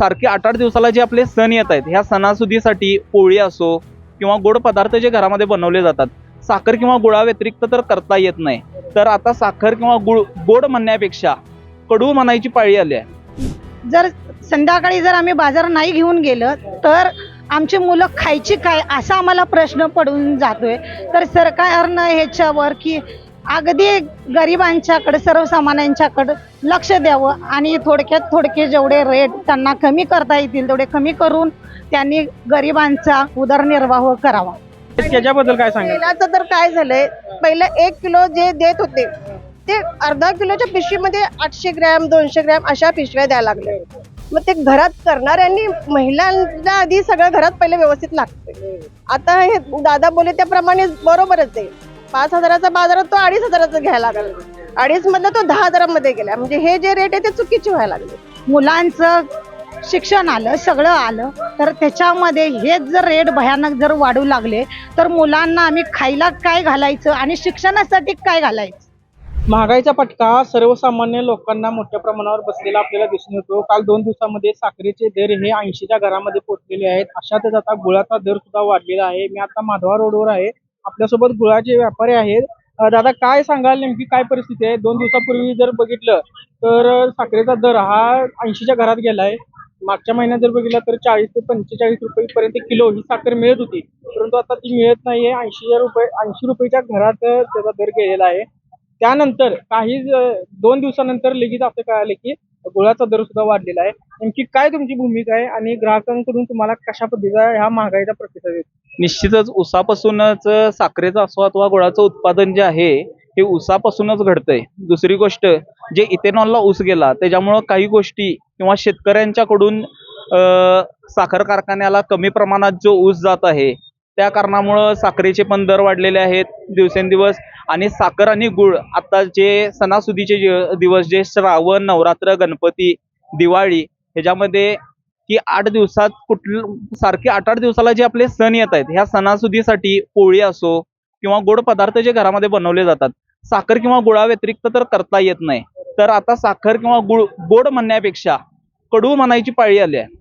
सारखे 8-8 दिवसाला जे आपले सण येत आहेत, ह्या सणासुदीसाठी पोळी असो किंवा गोड पदार्थ जे घरामध्ये बनवले जातात, साखर किंवा गुळा व्यतिरिक्त तर करता येत नाही. तर आता साखर किंवा गुळ गोड म्हणण्यापेक्षा कडू म्हणायची पाळी आली आहे. जर संध्याकाळी जर आम्ही बाजार नाही घेऊन गेलं तर आमची मुलं खायची काय असा आम्हाला प्रश्न पडून जातोय. तर सरकारनं ह्याच्यावर की अगदी गरिबांच्याकडे सर्वसामान्यांच्याकडे लक्ष द्यावं आणि थोडक्यात थोडके जेवढे रेट त्यांना कमी करता येतील तेवढे कमी करून त्यांनी गरिबांचा उदरनिर्वाह करावा. त्याच्याबद्दल काय सांगाल? तेलाचं तर काय झालंय, पहिलं 1 किलो जे देत होते ते अर्धा किलोच्या पिशवीमध्ये 800 ग्रॅम 200 ग्रॅम अशा पिशव्या द्यायला लागल्या. मग ते घरात करणाऱ्यांनी महिलांना आधी सगळं घरात पहिले व्यवस्थित लागते. आता हे दादा बोले त्याप्रमाणे बरोबरच आहे. 5,000चा बाजारात तो 2,500चा घ्यायला लागला, 2.5 मधला तो 10,000मध्ये गेला. म्हणजे हे जे रेट आहे ते चुकीचे व्हायला लागले. मुलांचं शिक्षण आलं सगळं आलं तर त्याच्यामध्ये हेच जर रेट भयानक जर वाढू लागले तर मुलांना आम्ही खायला काय घालायचं आणि शिक्षणासाठी काय घालायचं. महागाईचा फटका सर्वसामान्य लोकांना मोठ्या प्रमाणावर बसलेला आपल्याला दिसून येतो. काल 2 दिवसामध्ये साखरेचे दर हे 80च्या घरामध्ये पोहोचलेले आहेत. अशातच आता गुळाचा दर सुद्धा वाढलेला आहे. मी आता माधवा रोडवर आहे, आपल्यासोबत गुळाचे व्यापारी आहेत. दादा काय सांगाल, नेमकी काय परिस्थिती आहे? 2 दिवसापूर्वी जर बघितलं तर साखरेचा दर हा 80च्या घरात गेलाय. मागच्या महिन्यात जर बघितलं तर 40 ते 45 रुपयेपर्यंत किलो ही साखर मिळत होती, परंतु आता ती मिळत नाहीये. 80 रुपयेच्या घरात त्याचा दर गेलेला आहे. त्यानंतर काही 2 दिवसानंतर लगेच असं कळालं की गुळाचा दर सुद्धा वाढलेला आहे. नेमकी काय तुमची भूमिका आहे आणि ग्राहकांकडून तुम्हाला कशा पद्धतीचा ह्या महागाईचा प्रतिसाद येतो? निश्चितच ऊसापासूनच साखरेचं असो अथवा गुळाचं उत्पादन जे आहे हे ऊसापासूनच घडतंय. दुसरी गोष्ट, जे इथेनॉलला ऊस गेला त्याच्यामुळं काही गोष्टी किंवा शेतकऱ्यांच्याकडून साखर कारखान्याला कमी प्रमाणात जो ऊस जात आहे त्या कारणामुळं साखरेचे पण दर वाढलेले आहेत दिवसेंदिवस. आणि साखर आणि गुळ आता जे सणासुदीचे दिवस जे श्रावण, नवरात्र, गणपती, दिवाळी ह्याच्यामध्ये की 8 दिवसात सारखे 8-8 दिवसाला जे आपले सण येत आहेत, ह्या सणासुदीसाठी पोळी असो किंवा गोड पदार्थ जे घरामध्ये बनवले जातात, साखर किंवा गुळा व्यतिरिक्त तर करता येत नाही. तर आता साखर किंवा गुळ गोड म्हणण्यापेक्षा कडू म्हणायची पाळी आली आहे.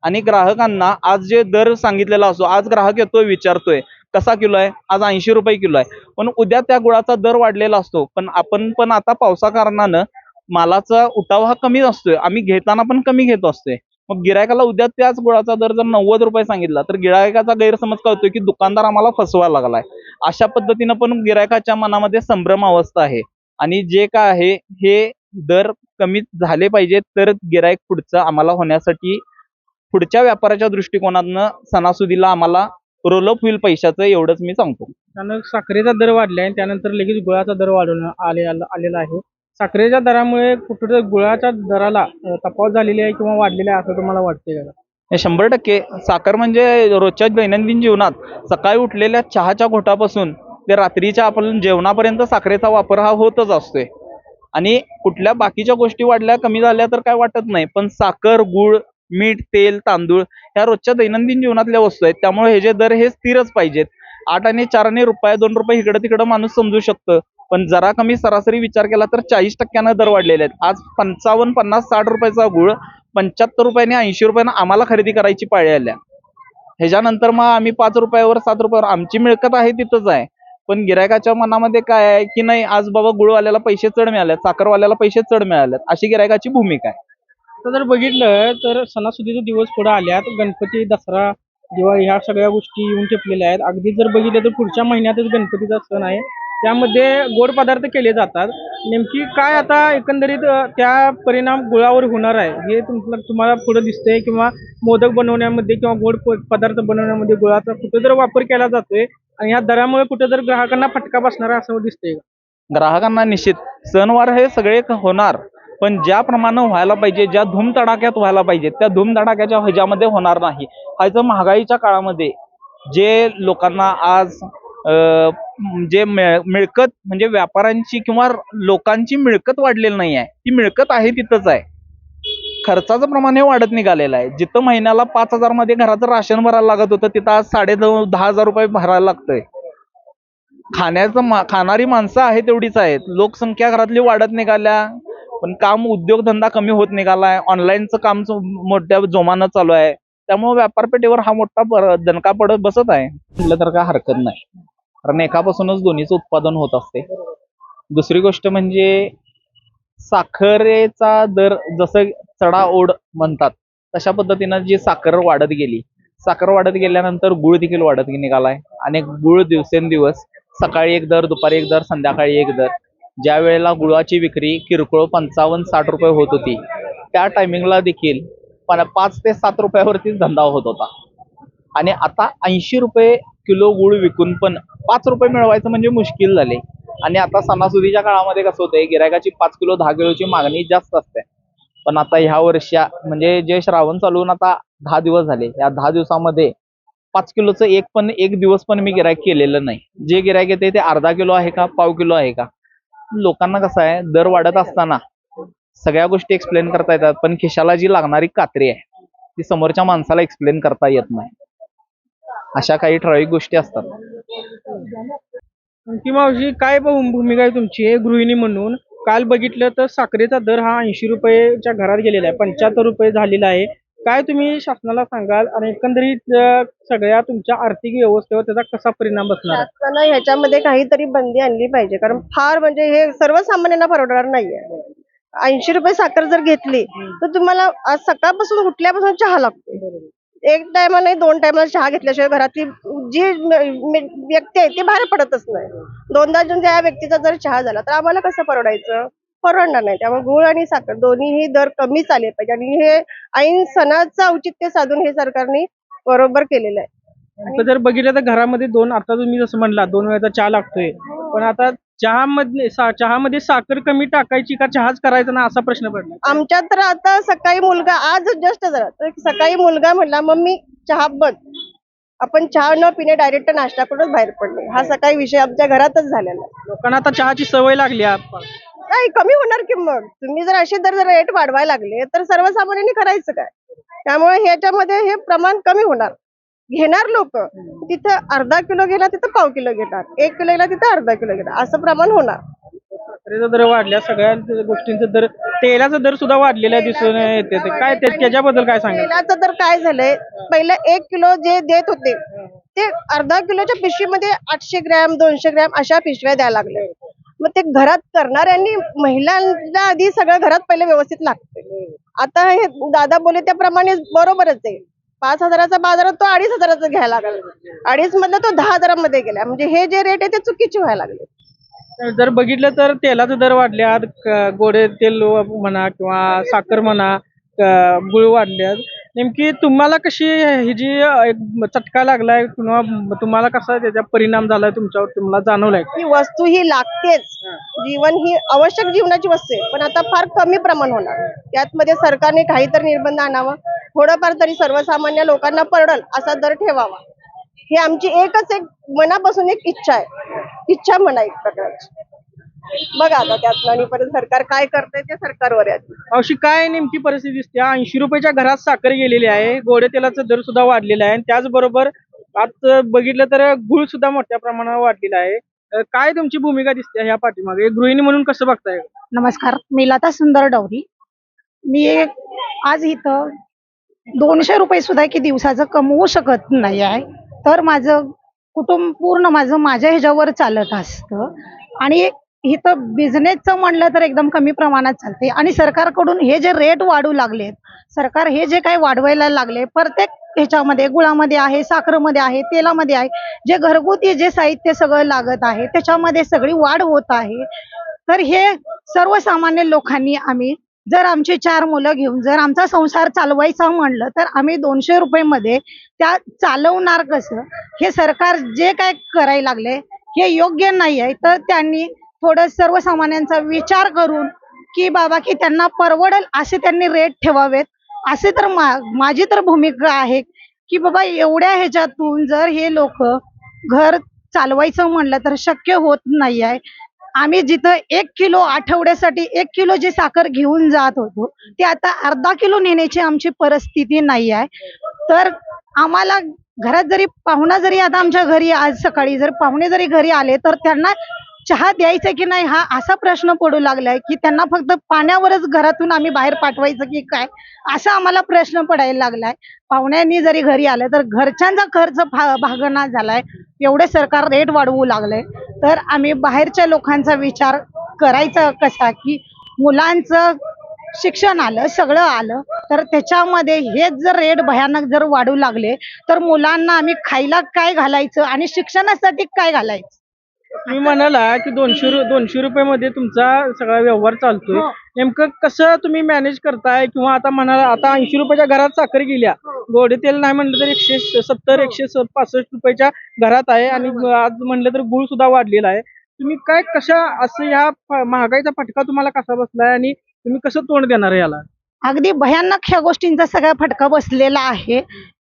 आणि ग्राहकांना आज जे दर सांगितलेला असो, आज ग्राहक येतोय विचारतोय कसा किलो आहे, आज 80 रुपये किलो आहे, पण उद्या त्या गुळाचा दर वाढलेला असतो. पण आपण पण आता पावसा कारणानं मालाचा उठाव हा कमी असतोय, आम्ही घेताना पण कमी घेत असतोय. मग गिरायकाला उद्या त्याच गुळाचा दर जर 90 रुपये सांगितला तर गिरायकाचा गैरसमज कळतोय की दुकानदार आम्हाला फसवायला लागलाय. अशा पद्धतीनं पण गिरायकाच्या मनामध्ये संभ्रम अवस्था आहे. आणि जे काय आहे हे दर कमी झाले पाहिजेत तर गिरायक पुढचं आम्हाला होण्यासाठी पुढच्या व्यापाराच्या दृष्टिकोनातनं सणासुदीला आम्हाला रोलअप होईल पैशाचं, एवढंच मी सांगतो. त्यानं साखरेचा दर वाढलाय आणि त्यानंतर लगेच गुळाचा दर आलेला आहे. साखरेच्या दरामुळे कुठे गुळाच्या दराला तफावत झालेली आहे किंवा वाढलेली आहे असं तुम्हाला वाटतंय का? हे 100% साखर म्हणजे रोजच्या दैनंदिन जीवनात सकाळी उठलेल्या चहाच्या घोटापासून ते रात्रीच्या आपण जेवणापर्यंत साखरेचा वापर हा होतच असतोय. आणि कुठल्या बाकीच्या गोष्टी वाढल्या कमी झाल्या तर काय वाटत नाही, पण साखर, गुळ, मीठ, तेल, तांदूळ ह्या रोजच्या दैनंदिन जीवनातल्या वस्तू आहेत, त्यामुळे हे जे दर हे स्थिरच पाहिजेत. 8 आणि 4 आणि रुपये 2 रुपये इकडं तिकडं माणूस समजू शकतं, पण जरा कमी सरासरी विचार केला तर 40% दर वाढलेले आहेत. आज 55, 50, 60 रुपयाचा गुळ 75 रुपयाने 80 रुपयानं आम्हाला खरेदी करायची पाळी आल्या. ह्याच्यानंतर मग आम्ही 5 रुपयावर 7 रुपयावर आमची मिळकत आहे तिथंच आहे. पण गिरायकाच्या मनामध्ये काय आहे की नाही, आज बाबा गुळवाल्याला पैसे चढ मिळालेत, साखरवाल्याला पैसे चढ मिळालेत, अशी गिरायकाची भूमिका आहे. आता जर बघितलं तर सणासुदीचे दिवस पुढे आल्यात. गणपती, दसरा, दिवाळी ह्या सगळ्या गोष्टी येऊन ठेपलेल्या आहेत. अगदी जर बघितलं तर पुढच्या महिन्यातच गणपतीचा सण आहे, त्यामध्ये गोड पदार्थ केले जातात. नेमकी काय आता एकंदरीत त्या परिणाम गुळावर होणार आहे हे तुम्हाला पुढे दिसतंय किंवा मोदक बनवण्यामध्ये किंवा गोड पदार्थ बनवण्यामध्ये गुळाचा कुठे जर वापर केला जातोय आणि ह्या दरामुळे कुठे जर ग्राहकांना फटका बसणार आहे असं दिसतंय का? ग्राहकांना निश्चित सणवार हे सगळे होणार, पण ज्याप्रमाणे व्हायला पाहिजे, ज्या धूमधडाक्यात व्हायला पाहिजे त्या धूमधडाक्याच्या ह्याच्यामध्ये होणार नाही. ह्याचं महागाईच्या काळामध्ये जे लोकांना आज जे मिळकत म्हणजे व्यापाऱ्यांची किंवा लोकांची मिळकत वाढलेली नाही आहे, ती मिळकत आहे तिथंच आहे. खर्चाचं प्रमाण हे वाढत निघालेलं आहे. जिथं महिन्याला 5,000 मध्ये घराचं राशन भरायला लागत होतं तिथं आज 9,500-10,000 रुपये भरायला लागतंय. खाणारी माणसं आहे तेवढीच आहेत, लोकसंख्या घरातली वाढत निघाल्या, पण काम उद्योगधंदा कमी होत निघालाय. ऑनलाईनचं काम मोठ्या जोमानं चालू आहे. त्यामुळे व्यापारपेठेवर हा मोठा दणका पडत बसत आहे. म्हटलं तर काय हरकत नाही, कारण एकापासूनच दोन्हीचं उत्पादन होत असते. दुसरी गोष्ट म्हणजे साखरेचा दर जसं चढाओढ म्हणतात तशा पद्धतीनं जी साखर वाढत गेल्यानंतर गुळ देखील वाढत निघालाय. आणि गुळ दिवसेंदिवस सकाळी एक दर, दुपारी एक दर, संध्याकाळी एक दर. ज्या वेळेला गुळाची विक्री किरकोळ 55-60 रुपये होत होती, त्या टायमिंगला देखील 5 ते 7 रुपयावरतीच धंदा होत होता. आणि आता 80 रुपये किलो गुळ विकून पण 5 रुपये मिळवायचं म्हणजे मुश्किल झाले. आणि आता सणासुदीच्या काळामध्ये कसं होतंय, गिरायकाची 5 किलो 10 किलोची मागणी जास्त असते. पण आता ह्या वर्षी म्हणजे जे श्रावण चालू होऊन आता 10 दिवस झाले, या 10 दिवसामध्ये 5 किलोचं एक दिवस पण मी गिरायक केलेलं नाही. जे गिरायक येते ते अर्धा किलो आहे का, पाव किलो आहे का. लोकांना कसं आहे, दर वाढत असताना सगळ्या गोष्टी एक्सप्लेन करता येतात, पण खिशाला जी लागणारी कात्री आहे ती समोरच्या माणसाला एक्सप्लेन करता येत नाही. अशा काही ठराविक गोष्टी असतात. की मावशी, काय भूमिका आहे तुमची हे गृहिणी म्हणून? काल बघितलं तर साखरेचा दर हा 80 रुपयेच्या घरात गेलेला आहे, 75 रुपये झालेला आहे. काय तुम्ही शासनाला सांगाल आणि एकंदरीत सगळ्या तुमच्या आर्थिक व्यवस्थेवर त्याचा कसा परिणाम बसणार आहे? शासनानं ह्याच्यामध्ये काहीतरी बंदी आणली पाहिजे, कारण फार म्हणजे हे सर्वसामान्यांना परवडणार नाहीये. 80 रुपये साखर जर घेतली तर तुम्हाला आज सकाळपासून उठल्यापासून चहा लागतो. एक टायमा नाही, 2 टायमाला चहा घेतल्याशिवाय घरातली जी व्यक्ती आहे ती बाहेर पडतच नाही. 2दा जण त्या व्यक्तीचा जर चहा झाला तर आम्हाला कसं परवडायचं? परवडणार नाही. त्यामुळे गुळ आणि साखर दोन्हीही दर कमीच आले पाहिजे. आणि हे ऐन सणाचं औचित्य साधून हे सरकारने बरोबर केलेलं आहे. आता जर बघितलं तर घरामध्ये आता तुम्ही जसं म्हणला 2 वेळेचा चहा लागतोय, पण आता चहामध्ये साखर कमी टाकायची का चहाच करायचा ना, असा प्रश्न पडला. आमच्यात तर आता सकाळी मुलगा आज जस्ट झाला तर सकाळी मुलगा म्हणला, मम्मी चहा बंद. आपण चहा न पिणे डायरेक्ट नाश्ता करूनच बाहेर पडले. हा सकाळी विषय आमच्या घरातच झालेला आहे. लोकांना आता चहाची सवय लागली नाही, कमी होणार की मग. तुम्ही जर असे जर रेट वाढवायला लागले तर सर्वसामान्यांनी करायचं काय? त्यामुळे ह्याच्यामध्ये हे प्रमाण कमी होणार. घेणार लोक तिथं अर्धा किलो घेणार, तिथं पाव किलो घेणार, 1 किलो घेणार, तिथं अर्धा किलो घेणार, असं प्रमाण होणार. साखरेचा दर वाढल्या, सगळ्या गोष्टींचा दर, तेलाचा दर सुद्धा वाढलेला दिसून येते. काय त्याच्याबद्दल काय सांगा? तेलाचं दर काय झालंय, पहिलं 1 किलो जे देत होते ते अर्धा किलोच्या पिशवीमध्ये 800 ग्रॅम 200 ग्रॅम अशा पिशव्या द्यायला लागल्या. मग ते घरात करणाऱ्यांनी महिलांना आधी सगळं घरात पहिले व्यवस्थित लागते. आता हे दादा बोले त्याप्रमाणे बरोबरच आहे. 5,000चा बाजारात तो 2,500चा घ्यायला लागला. 2.5 मधला तो 10,000 गेला. म्हणजे हे जे रेट आहे ते चुकीचे व्हायला लागले. जर बघितलं तर तेलाचा दर वाढल्यात, गोडे तेल म्हणा किंवा साखर म्हणा, गुळ वाढल्यात. नेमकी तुम्हाला कशी ही जी एक चटका लागलाय किंवा तुम्हाला कसा त्याचा परिणाम झालाय तुमच्यावर, तुम्हाला जाणवलाय? ही वस्तू ही लागतेच. जीवन ही आवश्यक जीवनाची वस्तू आहे, पण आता फार कमी प्रमाण होणार. त्यामध्ये सरकारने काहीतरी निर्बंध आणावा, थोडंफार तरी सर्वसामान्य लोकांना परवडेल असा दर ठेवावा. ही आमची एकच एक मनापासून एक इच्छा आहे. इच्छा म्हणा एक प्रकारची. बघा आता त्यात आणि परत सरकार काय करतंय ते सरकारवर आहे. अशी काय नेमकी परिस्थिती दिसते? 80 रुपयाच्या घरात साखर गेलेली आहे, गोडे तेलाचा दर सुद्धा वाढलेला आहे, त्याचबरोबर आज बघितलं तर गुळ सुद्धा मोठ्या प्रमाणावर वाढलेला आहे. काय तुमची भूमिका दिसते ह्या पाठीमागे, एक गृहिणी म्हणून कसं बघताय? नमस्कार, मी लता सुंदर डवरी. मी आज इथं 200 रुपये सुद्धा की दिवसाचं कमवू शकत नाही आहे. तर माझं कुटुंब पूर्ण माझ्या ह्याच्यावर चालत असतं. आणि इथं बिझनेसचं म्हणलं तर एकदम कमी प्रमाणात चालते. आणि सरकारकडून हे जे रेट वाढू लागलेत, सरकार हे जे काही वाढवायला लागले, प्रत्येक ह्याच्यामध्ये गुळामध्ये आहे, साखरेमध्ये आहे, तेलामध्ये आहे, जे घरगुती जे साहित्य सगळं लागत आहे त्याच्यामध्ये सगळी वाढ होत आहे. तर हे सर्वसामान्य लोकांनी आम्ही जर आमची 4 मुलं घेऊन जर आमचा संसार चालवायचा म्हणलं तर आम्ही 200 रुपये त्या चालवणार कसं? हे सरकार जे काय करायला लागले हे योग्य नाही आहे. तर त्यांनी थोडं सर्वसामान्यांचा विचार करून की बाबा की त्यांना परवडेल असे त्यांनी रेट ठेवावेत, असे तर माझी तर भूमिका आहे की बाबा एवढ्या ह्याच्यातून जर हे लोक घर चालवायचं म्हणलं तर शक्य होत नाही आहे. आम्ही जिथं 1 किलो आठवड्यासाठी 1 किलो जी साखर घेऊन जात होतो ते आता अर्धा किलो नेण्याची आमची परिस्थिती नाही आहे. तर आम्हाला घरात जरी पाहुणा जरी आता आमच्या घरी आज सकाळी जर पाहुणे जरी घरी आले तर त्यांना चहा द्यायचा की नाही हा असा प्रश्न पडू लागलाय की त्यांना फक्त पाण्यावरच घरातून आम्ही बाहेर पाठवायचं की काय असा आम्हाला प्रश्न पडायला लागलाय. पाहुण्यांनी जरी घरी आलं तर घरच्यांचा खर्च भागना झालाय. एवढे सरकार रेट वाढवू लागलंय तर आम्ही बाहेरच्या लोकांचा विचार करायचा कसा की मुलांचं शिक्षण आलं सगळं आलं तर त्याच्यामध्ये हेच जर रेट भयानक जर वाढू लागले तर मुलांना आम्ही खायला काय घालायचं आणि शिक्षणासाठी काय घालायचं. तुम्ही म्हणाला की 200 रुपयामध्ये तुमचा सगळा व्यवहार चालतोय. हो. नेमकं कसं तुम्ही मॅनेज करताय? किंवा आता म्हणाला आता 80 रुपयाच्या घरात साखर गेल्या, गोडे तेल नाही म्हणलं तर 170 165 रुपयाच्या घरात आहे आणि आज म्हणलं तर गुळ सुद्धा वाढलेला आहे. तुम्ही काय कशा असं ह्या महागाईचा फटका तुम्हाला कसा बसलाय आणि तुम्ही कसं तोंड देणार आहे याला? अगदी भयानक ह्या गोष्टींचा सगळा फटका बसलेला आहे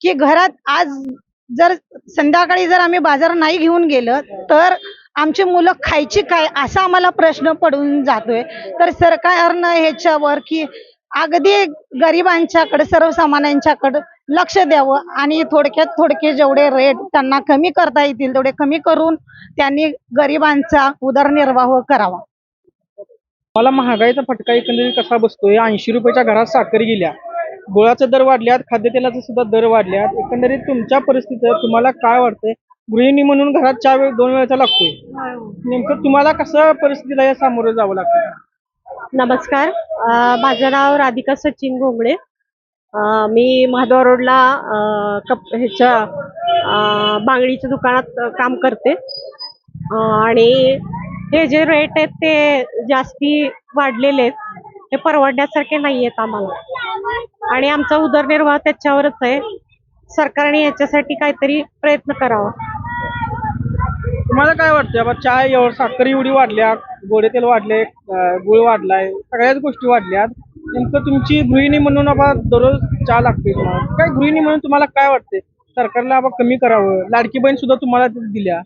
की घरात आज जर संध्याकाळी जर आम्ही बाजार नाही घेऊन गेलं तर आमची मुलं खायची काय असा आम्हाला प्रश्न पडून जातोय. तर सरकारनं ह्याच्यावर की अगदी गरिबांच्याकडे सर्वसामान्यांच्याकडे लक्ष द्यावं आणि थोडक्यात थोडके जेवढे रेट त्यांना कमी करता येतील तेवढे कमी करून त्यांनी गरिबांचा उदरनिर्वाह करावा. मला महागाईचा फटका एकंदरीत कसा बसतोय? 80 रुपयाच्या घरात साखर गेल्या, गुळाचे दर वाढल्यात, खाद्यतेलाचे सुद्धा दर वाढल्यात. एकंदरीत तुमच्या परिस्थितीत तुम्हाला काय वाटतंय? गृहिणी म्हणून घरात चहा 2 वेळचा लागतोय, नेमकं तुम्हाला कसं परिस्थितीला या सामोरं जावं लागतं? नमस्कार. माझं नाव राधिका सचिन घोंगडे. मी महाद्वार रोडला बांगडीच्या दुकानात काम करते. आणि हे जे रेट आहेत ते जास्ती वाढलेले आहेत, ते परवडण्यासारखे नाही आहेत आम्हाला आणि आमचा उदरनिर्वाह त्याच्यावरच आहे. सरकारने याच्यासाठी काहीतरी प्रयत्न करावा. तुम्हाला काय वाटतं? बाबा चहा साखर एवढी वाढल्या, गोडे तेल वाढले, गुळ वाढलाय, सगळ्याच गोष्टी वाढल्यात. नेमकं तुमची गृहिणी म्हणून बाबा दररोज चहा लागते तुम्हाला, काय गृहिणी म्हणून तुम्हाला काय वाटते? सरकारला बाबा कमी करावं, लाडकी बहीण सुद्धा तुम्हाला दिल्या,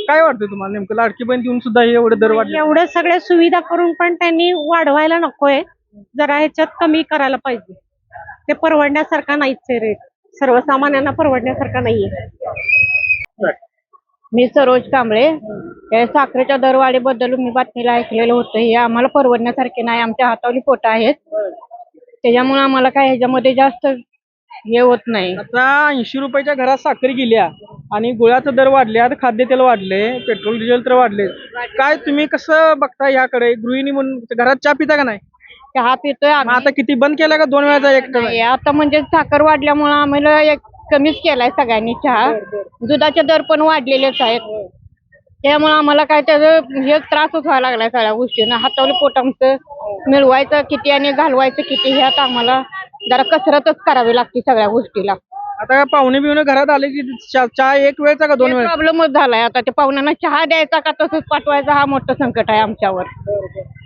काय वाटतं तुम्हाला? नेमकं लाडकी बहीण देऊन सुद्धा हे एवढे दर वाढले. एवढ्या सगळ्या सुविधा करून पण त्यांनी वाढवायला नकोय, जरा ह्याच्यात कमी करायला पाहिजे. ते परवडण्यासारखा नाहीच आहे रेट, सर्वसामान्यांना परवडण्यासारखा नाहीये. मी सरोज कांबळे. या साखरेच्या दरवाढीबद्दल मी बातमीला ऐकलेलं होतं. हे आम्हाला परवडण्यासारखे नाही, आमच्या हातावली पोट आहेत, त्याच्यामुळे आम्हाला काय ह्याच्यामध्ये जास्त हे होत नाही. आता 80 रुपयाच्या घरात साखर गेल्या आणि गुळाचा दर वाढल्यात, खाद्यतेल वाढले, पेट्रोल डिझेल तर वाढले. काय तुम्ही कसं बघता याकडे? गृहिणी म्हणून घरात चहा पिता का नाही? चहा पितोय मग आम्ही. आता किती बंद केला का 2 वेळाचा एक नाही, आता म्हणजे साखर वाढल्यामुळे आम्हाला एक कमीच केलाय सगळ्यांनी चहा. दुधाचे दर पण वाढलेलेच आहेत, त्यामुळे आम्हाला काय त्याचं हे त्रासच व्हायला लागलाय सगळ्या गोष्टींना. हातावलं पोट आमचं मिळवायचं किती आणि घालवायचं किती, हे आता आम्हाला जरा कसरतच करावी लागते सगळ्या गोष्टीला. आता पाहुणे बिवणे घरात आले की चहा 1 वेळचा का 2 वेळचा? प्रॉब्लेमच झालाय आता. ते पाहुण्यांना चहा द्यायचा का तसंच पाठवायचा, हा मोठं संकट आहे आमच्यावर.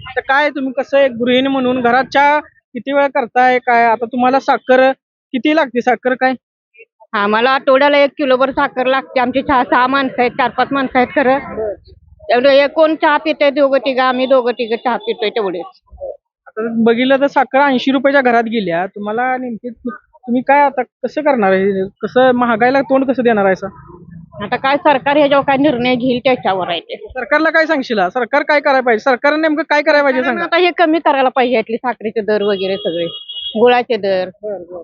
आता काय तुम्ही कसं एक गृहिणी म्हणून घरात चहा किती वेळा करताय? काय आता तुम्हाला साखर किती लागते? साखर काय आम्हाला आठवड्याला 1 किलोभर साखर लागते. आमची 6 माणसं आहेत, 4-5 माणसं आहेत खरं. तेवढं कोण चहा पितंय? दोघं तिघं, आम्ही दोघं तिघं चहा पितोय तेवढेच. आता बघितलं तर साखर 80 रुपयाच्या घरात गेल्या. तुम्हाला नेमकी तुम्ही काय आता कसं करणार आहे? कसं महागाईला तोंड कसं देणार आहे? आता काय सरकार ह्याच्यावर काय निर्णय घेईल त्याच्यावर आहे ते. सरकारला काय सांगशील? सरकार काय करायला पाहिजे? सरकारने नेमकं काय करायला पाहिजे सांगा. आता हे कमी करायला पाहिजे, यातले साखरेचे दर वगैरे सगळे, गुळाचे दर,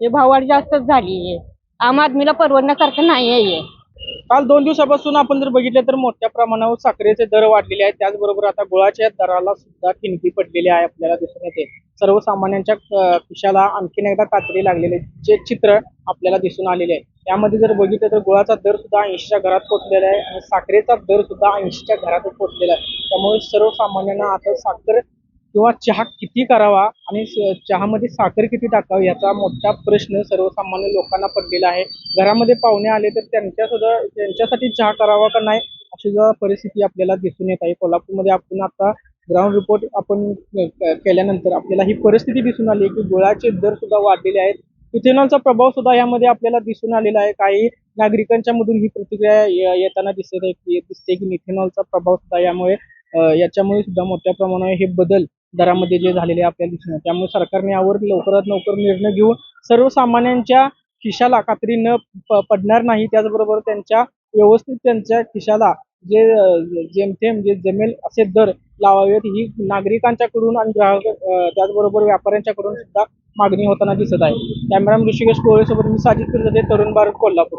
हे भाववाढ जास्तच झाली आहे. आम आदमीला परवडण्यासारखं नाही आहे. काल 2 दिवसापासून आपण जर बघितलं तर मोठ्या प्रमाणावर साखरेचे दर वाढलेले आहेत. त्याचबरोबर आता गुळाच्या दराला सुद्धा ठिणगी पडलेली आहे, आपल्याला दिसून येते. सर्वसामान्यांच्या खिशाला आणखीन एकदा कात्री लागलेले जे चित्र आपल्याला दिसून आलेले आहे. त्यामध्ये जर बघितलं तर गुळाचा दर सुद्धा 80च्या घरात पोहोचलेला आहे आणि साखरेचा दर सुद्धा 80च्या घरात पोहोचलेला आहे. त्यामुळे सर्वसामान्यांना आता साखर किंवा चहा किती करावा आणि चहामध्ये साखर किती टाकावी याचा मोठा प्रश्न सर्वसामान्य लोकांना पडलेला आहे. घरामध्ये पाहुणे आले तर त्यांच्यासाठी चहा करावा का नाही अशी सुद्धा परिस्थिती आपल्याला दिसून येत आहे. कोल्हापूरमध्ये आपण आता ग्राउंड रिपोर्ट आपण केल्यानंतर आपल्याला ही परिस्थिती दिसून आली की गुळाचे दर सुद्धा वाढलेले आहेत. इथेनॉलचा प्रभाव सुद्धा यामध्ये आपल्याला दिसून आलेला आहे. काही नागरिकांच्या मधून ही प्रतिक्रिया येताना दिसते की इथेनॉलचा प्रभाव सुद्धा याच्यामुळे सुद्धा मोठ्या प्रमाणावर हे बदल दरामध्ये जे झालेले आपल्याला दिसून येते. त्यामुळे सरकारने यावर लवकरात लवकर निर्णय घेऊन सर्वसामान्यांच्या खिशाला कात्री न पडणार नाही, त्याचबरोबर त्यांच्या व्यवस्थित त्यांच्या खिशाला जे जेमतेम जे जमेल असे दर लावावेत ही नागरिकांच्याकडून आणि ग्राहक त्याचबरोबर व्यापाऱ्यांच्याकडून सुद्धा मागणी होताना दिसत आहे. कॅमेरामॅन ऋषिकेश कोळेसोबत मी साजिद पिरजादे, तरुण भारत, कोल्हापूर.